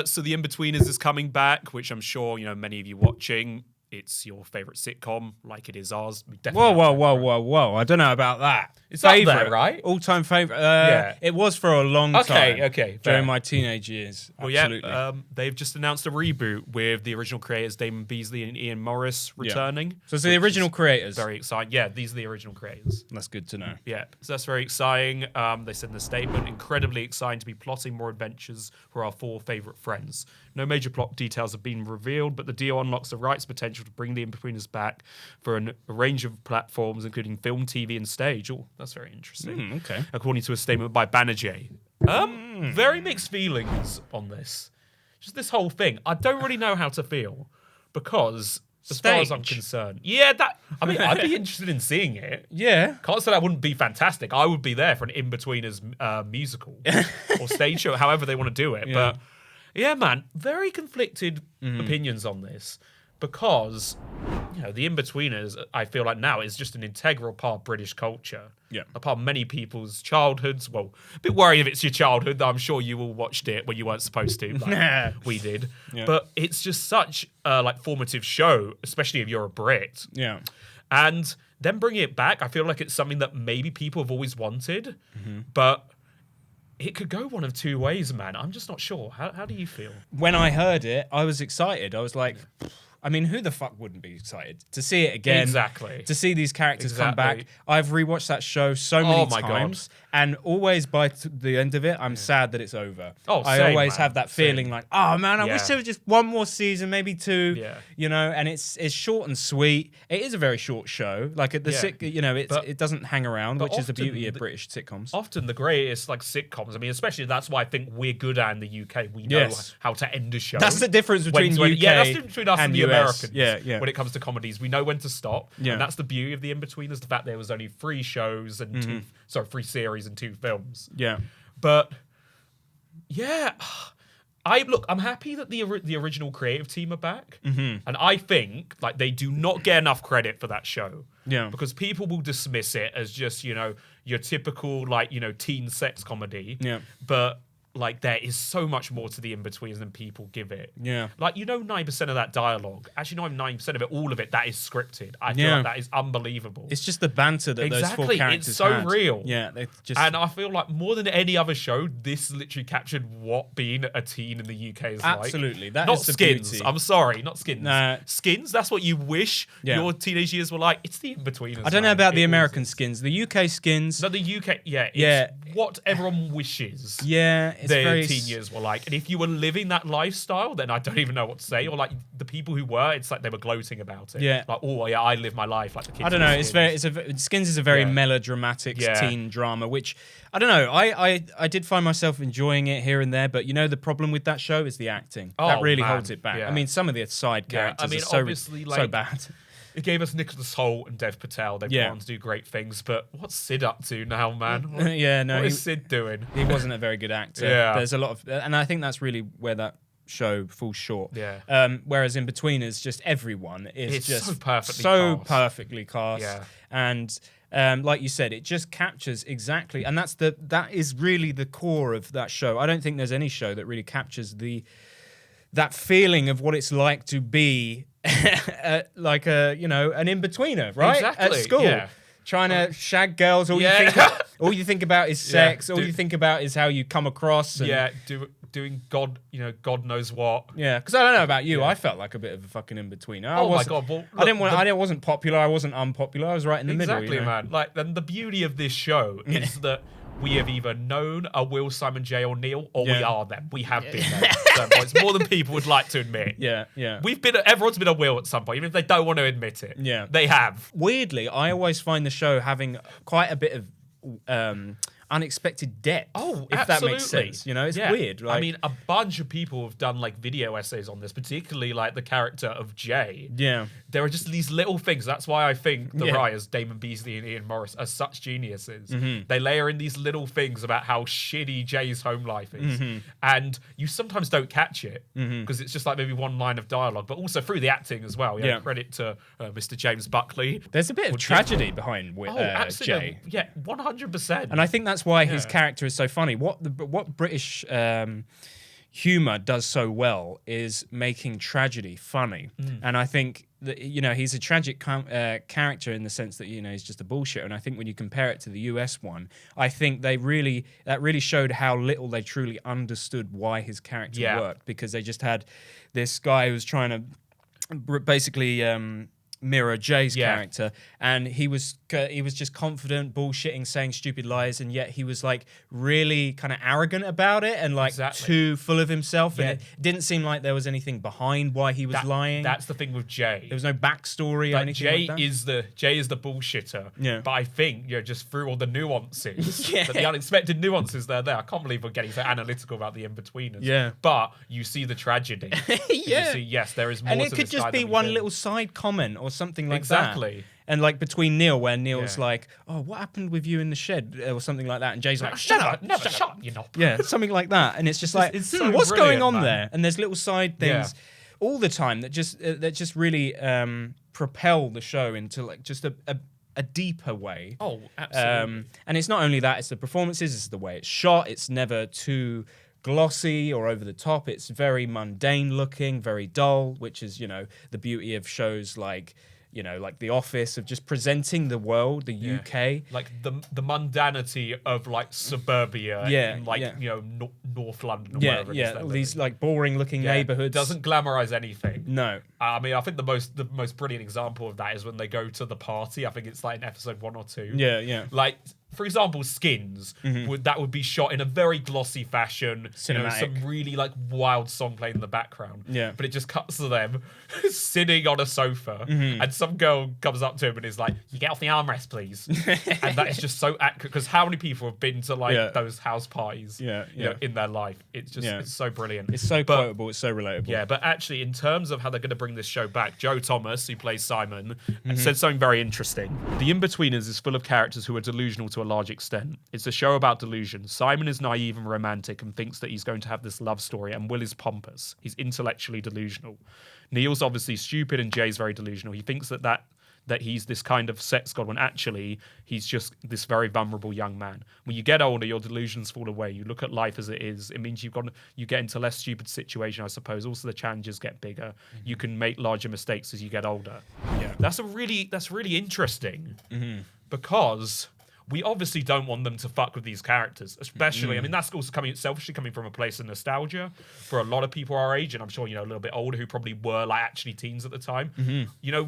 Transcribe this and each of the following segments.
So the Inbetweeners is coming back, which I'm sure many of you watching. It's your favourite sitcom, like it is ours. Whoa. I don't know about that. It's up there, right? All-time favourite. It was for a long time. Okay. During my teenage years. Absolutely. They've just announced a reboot with the original creators, Damon Beasley and Ian Morris, returning. Yeah. So it's the original creators. Very exciting. Yeah, these are the original creators. That's good to know. Yeah, so that's very exciting. They said in the statement, incredibly exciting to be plotting more adventures for our 4 favourite friends. No major plot details have been revealed, but the deal unlocks the rights potential to bring the Inbetweeners back for a range of platforms, including film, TV, and stage. Oh, that's very interesting. Okay. According to a statement by Banerjee. Very mixed feelings on this. Just this whole thing. I don't really know how to feel because, as far as I'm concerned, I'd be interested in seeing it. Yeah. Can't say that wouldn't be fantastic. I would be there for an Inbetweeners musical or stage show, however they want to do it. Yeah. But yeah, man, very conflicted opinions on this because the Inbetweeners, I feel like now is just an integral part of British culture. Yeah. A part of many people's childhoods. Well, a bit worried if it's your childhood. I'm sure you all watched it when you weren't supposed to, like we did. Yeah. But it's just such a formative show, especially if you're a Brit. Yeah. And then bringing it back, I feel like it's something that maybe people have always wanted, but it could go one of 2 ways, man. I'm just not sure. How do you feel? When I heard it, I was excited. I was like, I mean, who the fuck wouldn't be excited to see it again? Exactly. To see these characters come back. I've rewatched that show so many times. God. And always by the end of it, I'm sad that it's over. I always have that feeling like, oh man, I wish there was just one more season, maybe 2. Yeah. And it's short and sweet. It is a very short show. Like at the it doesn't hang around, which is the beauty of British sitcoms. Often the greatest sitcoms. I mean, especially that's why I think we're good at in the UK. We know how to end a show. That's the difference between UK that's the difference between us and the US. Americans. Yeah. When it comes to comedies, we know when to stop. Yeah. And that's the beauty of the Inbetweeners. The fact there was only 3 shows and 3 series and 2 films. Yeah. But yeah, I'm happy that the original creative team are back. And I think they do not get enough credit for that show. Yeah. Because people will dismiss it as just, your typical teen sex comedy. Yeah. But there is so much more to the Inbetweeners than people give it. Yeah. 9% of that dialogue, actually not even 9% of it, all of it, that is scripted. I feel like that is unbelievable. It's just the banter that those 4 characters It's so real. Yeah. And I feel like more than any other show, this literally captured what being a teen in the UK is like. Absolutely. That not is the Skins. beauty. I'm sorry, not Skins. Nah. Skins, that's what you wish your teenage years were like. It's the Inbetweeners. I don't know about the American Skins. The UK Skins. No, the UK, it's what everyone wishes. Yeah, it's their teen years were like. And if you were living that lifestyle, then I don't even know what to say. Or the people who were, it's like they were gloating about it. Yeah. I live my life like the kids. I don't know. Skins is a very melodramatic teen drama, which I don't know. I did find myself enjoying it here and there, but the problem with that show is the acting. That really holds it back. Yeah. I mean, some of the side characters are obviously so bad. It gave us Nicholas Hoult and Dev Patel. They've gone on to do great things, but what's Sid up to now, man? What is Sid doing? He wasn't a very good actor. There's a lot of, and I think that's really where that show falls short. Yeah. Whereas Inbetweeners, just everyone is just so perfectly cast. Yeah. And like you said, it just captures exactly, and that is really the core of that show. I don't think there's any show that really captures that feeling of what it's like to be like an in-betweener, right? Exactly. At school, trying to shag girls. All you think about is sex. All you think about is how you come across. And, doing God knows what. Yeah, because I don't know about you, I felt like a bit of a fucking in-betweener. Oh my God! Well, look, I wasn't popular. I wasn't unpopular. I was right in the middle. Exactly, man. Then the beauty of this show is that we have either known a Will, Simon, J, or Neil, or we are them. We have been them at some points, more than people would like to admit. Yeah. Everyone's been a Will at some point, even if they don't want to admit it. Yeah. They have. Weirdly, I always find the show having quite a bit of unexpected depth. Oh, if absolutely. That makes sense. It's weird. I mean, a bunch of people have done video essays on this, particularly the character of Jay. Yeah. There are just these little things. That's why I think the writers, Damon Beasley and Ian Morris, are such geniuses. Mm-hmm. They layer in these little things about how shitty Jay's home life is. Mm-hmm. And you sometimes don't catch it because it's just maybe one line of dialogue, but also through the acting as well. Credit to Mr. James Buckley. There's a bit of tragedy behind Jay. Yeah, 100%. And I think that's why his character is so funny. What British humor does so well is making tragedy funny. And I think that, he's a tragic character in the sense that, he's just a bullshitter. And I think when you compare it to the US one, I think that really showed how little they truly understood why his character worked, because they just had this guy who was trying to basically mirror Jay's character, and he was just confident, bullshitting, saying stupid lies, and yet he was like really kind of arrogant about it and like too full of himself, and it didn't seem like there was anything behind why he was lying. That's the thing with Jay. There was no backstory or anything like that. Jay is the bullshitter, but I think just through all the nuances, the unexpected nuances there. I can't believe we're getting so analytical about the Inbetweeners. But you see the tragedy. You see, yes, there is more. And to it could just be one little side comment or something like that. Exactly. And like between Neil, where Neil's like, "Oh, what happened with you in the shed?" or something like that, and Jay's like, "Shut up, shut up, you're not." Yeah, something like that, and it's just like, it's so what's going on there? And there's little side things all the time that just really propel the show into like just a deeper way. Oh, absolutely. And it's not only that; it's the performances, it's the way it's shot. It's never too glossy or over the top. It's very mundane looking, very dull, which is the beauty of shows like like The Office, of just presenting the world, the UK. Like the mundanity of like suburbia in like, North London or wherever it is. These like boring looking neighborhoods. Doesn't glamorize anything. No. I mean, I think the most brilliant example of that is when they go to the party. I think it's like in episode 1 or 2. Yeah. Like, for example, Skins, that would be shot in a very glossy fashion. Cinematic. Some really like wild song playing in the background. Yeah. But it just cuts to them sitting on a sofa, and some girl comes up to him and is like, "You get off the armrest, please." And that is just so accurate, because how many people have been to like those house parties in their life? It's just it's so brilliant. It's so quotable, it's so relatable. Yeah, but actually, in terms of how they're going to bring this show back, Joe Thomas, who plays Simon, said something very interesting. The Inbetweeners is full of characters who are delusional to a large extent. It's a show about delusion. Simon is naive and romantic and thinks that he's going to have this love story, and Will is pompous. He's intellectually delusional. Neil's obviously stupid, and Jay's very delusional. He thinks that he's this kind of sex god, when actually he's just this very vulnerable young man. When you get older, your delusions fall away. You look at life as it is. It means you get into less stupid situation, I suppose. Also, the challenges get bigger. You can make larger mistakes as you get older. Yeah, that's really interesting, because we obviously don't want them to fuck with these characters, especially. I mean, that's also selfishly coming from a place of nostalgia for a lot of people our age, and I'm sure a little bit older, who probably were like actually teens at the time.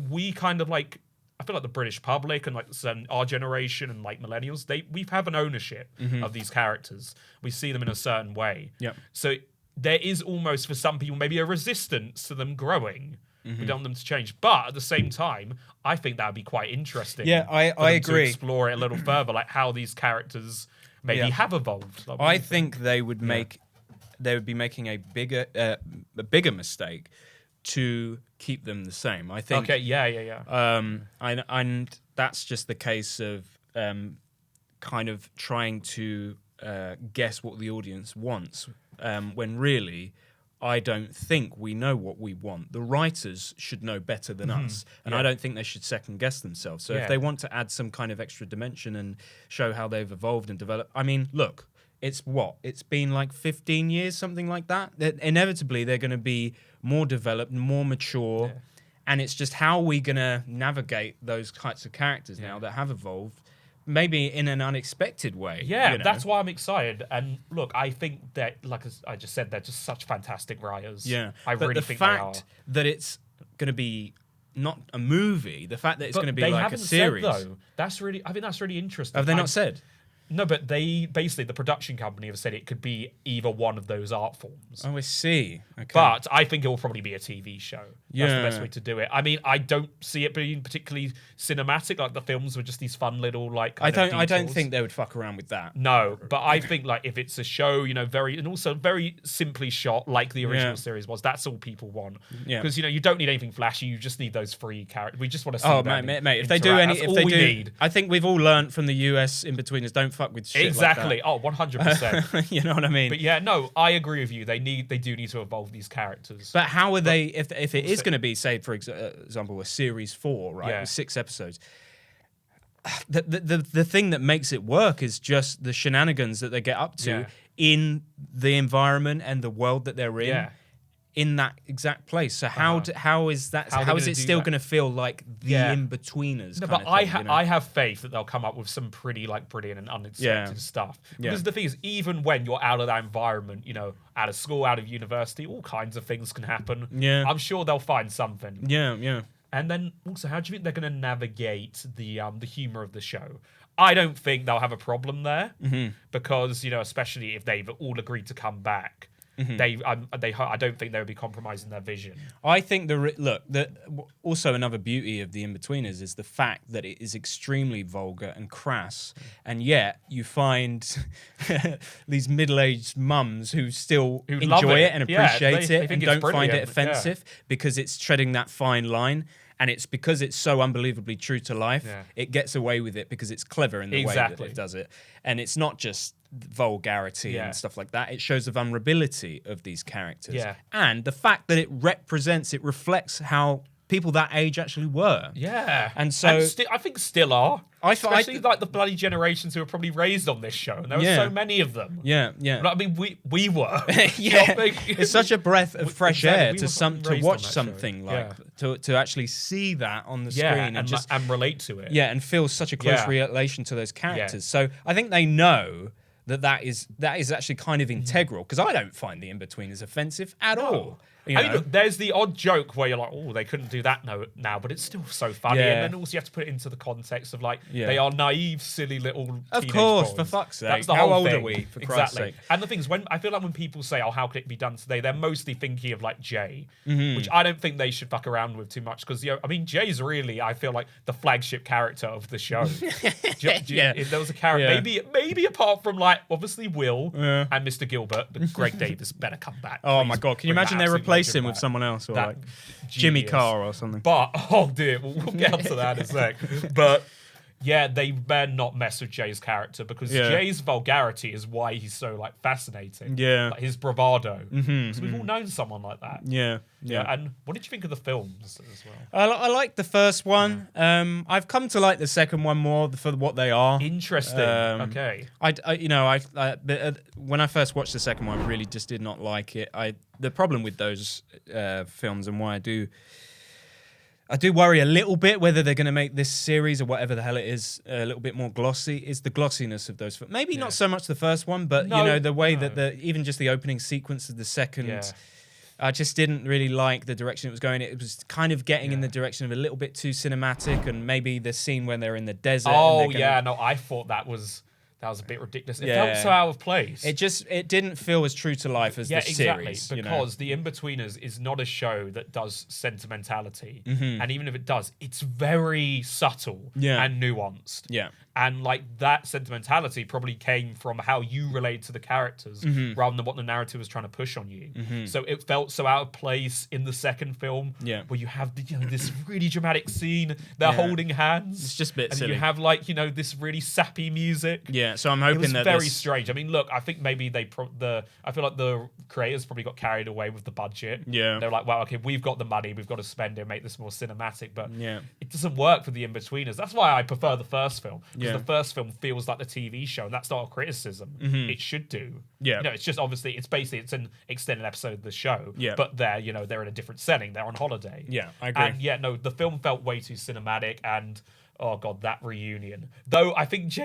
We kind of like, I feel like the British public and like our generation and like millennials, we have an ownership of these characters. We see them in a certain way. Yeah. So there is almost, for some people, maybe a resistance to them growing. We don't want them to change, but at the same time, I think that would be quite interesting. Yeah, I agree. To explore it a little further, like how these characters maybe have evolved. Like, I think they would be making a bigger mistake to keep them the same. I think. Okay. Yeah. And that's just the case of kind of trying to guess what the audience wants, when really, I don't think we know what we want. The writers should know better than us, and I don't think they should second guess themselves. So if they want to add some kind of extra dimension and show how they've evolved and developed, I mean, look, it's been like 15 years, something like that. Inevitably, they're going to be more developed, more mature, and it's just how are we going to navigate those types of characters now that have evolved, maybe in an unexpected way. Yeah, that's why I'm excited. And look, I think that, like I just said, they're just such fantastic writers. Yeah, I really think they are. The fact that it's going to be not a movie, the fact that it's going to be like a series. Said, though. I think that's really interesting. Have they not said? No, but the production company have said it could be either one of those art forms. Oh, I see. Okay. But I think it will probably be a TV show. That's the best way to do it. I mean, I don't see it being particularly cinematic. Like the films were just these fun little like. I don't think they would fuck around with that. No, but I think like if it's a show, very simply shot like the original series was. That's all people want. Yeah. Because you don't need anything flashy. You just need those free characters. We just want to see. Oh, mate. If they do need. I think we've all learned from the US Inbetweeners. Don't fuck with shit exactly. Like that. 100%. You know what I mean? But yeah, no, I agree with you. They do need to evolve these characters. But how are they? If it is going to be, say, for example, a series 4, right, with 6 episodes. The thing that makes it work is just the shenanigans that they get up to in the environment and the world that they're in that exact place. So how is that? How is it still going to feel like the Inbetweeners? No, but I have faith that they'll come up with some pretty like brilliant and unexpected stuff. Because the thing is, even when you're out of that environment, you know, out of school, out of university, all kinds of things can happen. Yeah, I'm sure they'll find something. Yeah. And then also, how do you think they're going to navigate the humor of the show? I don't think they'll have a problem there because, you know, especially if they've all agreed to come back, I don't think they would be compromising their vision. I think also another beauty of the Inbetweeners is the fact that it is extremely vulgar and crass, and yet you find these middle-aged mums who still enjoy it and appreciate it and don't find it offensive because it's treading that fine line. And it's because it's so unbelievably true to life, it gets away with it because it's clever in the way that it does it. And it's not just vulgarity and stuff like that. It shows the vulnerability of these characters. Yeah. And the fact that it reflects how people that age actually were. Yeah. And so... I think still are. Especially like the bloody generations who were probably raised on this show. And there were so many of them. Yeah. But, I mean, we were. It's such a breath of fresh air to watch something like... To actually see that on the screen and relate to it. Yeah, and feel such a close relation to those characters. So I think they know that is actually kind of integral, because I don't find the Inbetweeners offensive at all. I mean, look, there's the odd joke where you're like, oh, they couldn't do that now, but it's still so funny. Yeah. And then also you have to put it into the context of like, they are naive, silly little teenage Of course, boys. For fuck's sake. That's the How whole old thing. Are we, for Christ's sake? And the thing is, I feel like when people say, oh, how could it be done today, they're mostly thinking of like Jay, which I don't think they should fuck around with too much, because, I mean, Jay's really, I feel like, the flagship character of the show. If there was a character, maybe apart from like, obviously Will and Mr. Gilbert, but Greg Davis better come back. Oh my God, can you imagine they replace him with someone else? Or like Jimmy Carr or something. But, oh dear, we'll get onto that in a sec. But yeah, they better not mess with Jay's character, because Jay's vulgarity is why he's so like fascinating. Yeah. Like, his bravado. Because we've all known someone like that. Yeah. And what did you think of the films as well? I like the first one. I've come to like the second one more for what they are. Interesting. Okay. When I first watched the second one, I really just did not like it. The problem with those films, and why I do worry a little bit whether they're going to make this series or whatever the hell it is a little bit more glossy, is the glossiness of those films. Maybe not so much the first one, but the way that even just the opening sequence of the second, I just didn't really like the direction it was going. It was kind of getting in the direction of a little bit too cinematic, and maybe the scene when they're in the desert. Oh, I thought that was a bit ridiculous. It felt so out of place. It didn't feel as true to life as the series. Because the Inbetweeners is not a show that does sentimentality. And even if it does, it's very subtle and nuanced. Yeah. And like that sentimentality probably came from how you relate to the characters rather than what the narrative was trying to push on you. So it felt so out of place in the second film where you have this really dramatic scene. They're holding hands. It's just a bit silly. And you have like, this really sappy music. Yeah, so I'm hoping that very strange. I mean, look, I think maybe I feel like the creators probably got carried away with the budget. Yeah. They're like, well, okay, we've got the money, we've got to spend it, make this more cinematic, but it doesn't work for the Inbetweeners. That's why I prefer the first film. Because the first film feels like the TV show, and that's not a criticism. It should do. Yeah. It's just obviously it's an extended episode of the show. Yeah. But they're in a different setting. They're on holiday. Yeah, I agree. And the film felt way too cinematic, and oh God, that reunion. Though I think do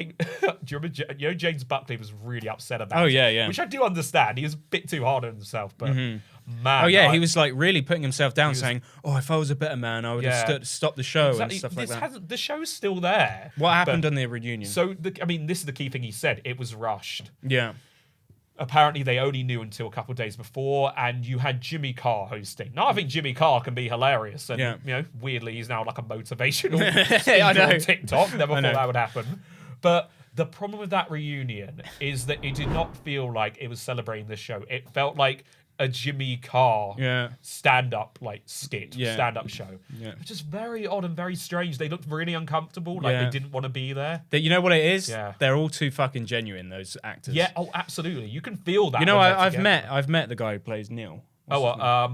you remember James Buckley was really upset about it. Oh yeah. Which I do understand. He was a bit too hard on himself, but man. Oh yeah, he was like really putting himself down, saying, "Oh, if I was a better man, I would have stopped the show," and stuff like that. The show's still there. What happened on the reunion? So this is the key thing he said. It was rushed. Yeah. Apparently, they only knew until a couple of days before, and you had Jimmy Carr hosting. Now, I think Jimmy Carr can be hilarious, and weirdly, he's now like a motivational speaker on TikTok. Never thought that would happen. But the problem with that reunion is that it did not feel like it was celebrating the show. It felt like a Jimmy Carr stand-up skit, stand-up show. Yeah. Which is very odd and very strange. They looked really uncomfortable, like they didn't want to be there. You know what it is? Yeah. They're all too fucking genuine, those actors. Yeah, oh, absolutely. You can feel that. I've met the guy who plays Neil.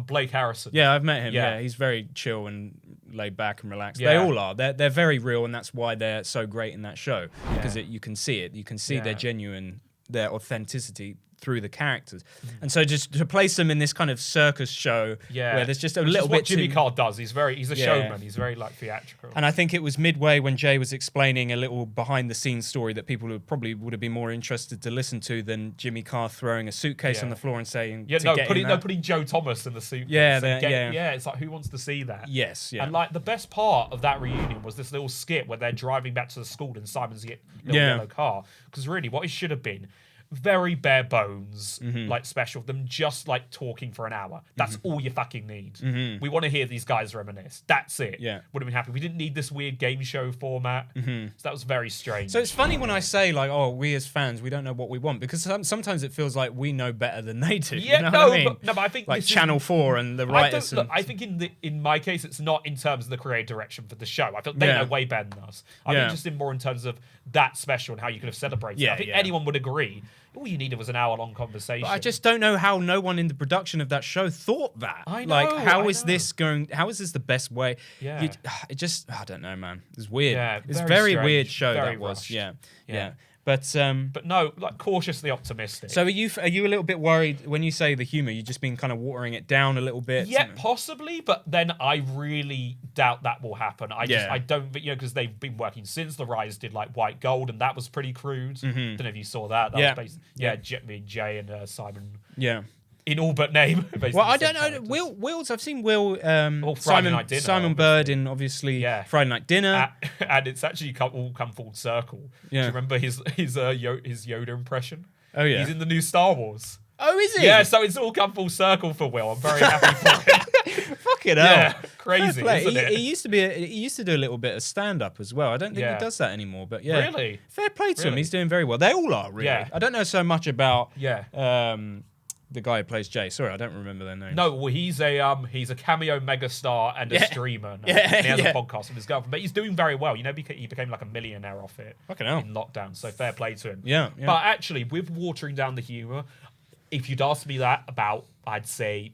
Blake Harrison. Yeah, I've met him. Yeah, he's very chill and laid back and relaxed. Yeah. They all are. They're very real, and that's why they're so great in that show, because you can see it. You can see their genuine, their authenticity through the characters. And so just to place them in this kind of circus show where there's just a little bit what Jimmy Carr does. He's a showman. He's very like theatrical. And I think it was midway when Jay was explaining a little behind the scenes story that people would have been more interested to listen to than Jimmy Carr throwing a suitcase on the floor and saying putting Joe Thomas in the suitcase. It's like, who wants to see that? Yes, yeah. And like the best part of that reunion was this little skit where they're driving back to the school in Simon's yellow car. Because really, what it should have been, very bare bones, like special, them just like talking for an hour. That's all you fucking need. We want to hear these guys reminisce. That's it. Yeah. Would have been happy. We didn't need this weird game show format. So that was very strange. So it's funny when I say like, oh, we as fans, we don't know what we want, because sometimes it feels like we know better than they do. Yeah, you know what I mean? But I think like Channel 4 and the writers. I think in my case, it's not in terms of the creative direction for the show. I feel they know way better than us. I think just more in terms of that special and how you could have celebrated it. I think anyone would agree. All you needed was an hour-long conversation. But I just don't know how no one in the production of that show thought that. I know. Like, how is this going? How is this the best way? Yeah. I don't know, man. It's weird. Yeah, it's a very strange, weird show very that was. rushed. Yeah. But no, like cautiously optimistic. So are you a little bit worried when you say the humor? You've just been kind of watering it down a little bit. Yeah, possibly, but then I really doubt that will happen. I don't, because they've been working since The Rise did like White Gold, and that was pretty crude. Don't know if you saw that. That was Jay and Simon. Yeah. In all but name. Well, I don't know. Will's. I've seen Will. Simon Bird in obviously Friday Night Dinner, and it's actually all come full circle. Yeah. Do you remember his Yoda impression? Oh yeah, he's in the new Star Wars. Oh, is he? Yeah, so it's all come full circle for Will. I'm very happy for him. Fucking hell. Yeah, crazy, isn't it? He used to do a little bit of stand-up as well. I don't think he does that anymore, but yeah. Really? Fair play to him. He's doing very well. They all are, really. Yeah. I don't know so much about the guy who plays Jay. Sorry, I don't remember their names. No, well, he's a cameo megastar and a streamer. Now. Yeah, and he has a podcast with his girlfriend, but he's doing very well. He became like a millionaire off it. Fucking hell. In lockdown, so fair play to him. Yeah. But actually, with watering down the humor, if you'd asked me that about, I'd say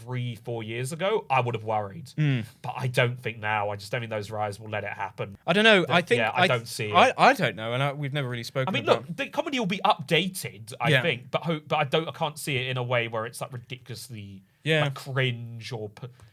3-4 years ago, I would have worried. But I don't think now. I just don't think those rise will let it happen. I don't know. I don't see it. I don't know, and we've never really spoken. I mean, look, the comedy will be updated, I think, but I can't see it in a way where it's like ridiculously like cringe or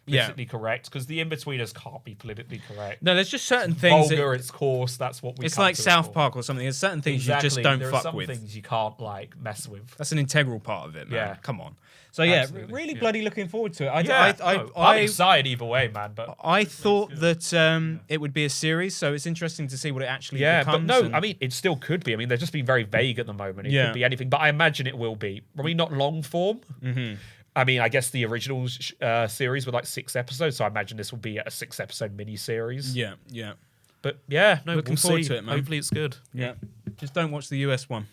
politically correct, because the Inbetweeners can't be politically correct. No, there's just certain things. Vulgar, it's coarse. That's what we. It's like South Park or something. There's certain things you just don't fuck with. There are some things you can't like mess with. That's an integral part of it, man. Yeah, come on. So yeah, really bloody looking forward to it. I'm excited either way, man. But I thought that it would be a series, so it's interesting to see what it actually becomes. But no, I mean, it still could be. I mean, they're just being very vague at the moment. It could be anything, but I imagine it will be. Probably not long form. I mean, I guess the original series were like 6 episodes, so I imagine this will be a 6-episode mini-series. Yeah. But yeah, no, looking forward to it, man. Hopefully it's good. Yeah. Just don't watch the US one.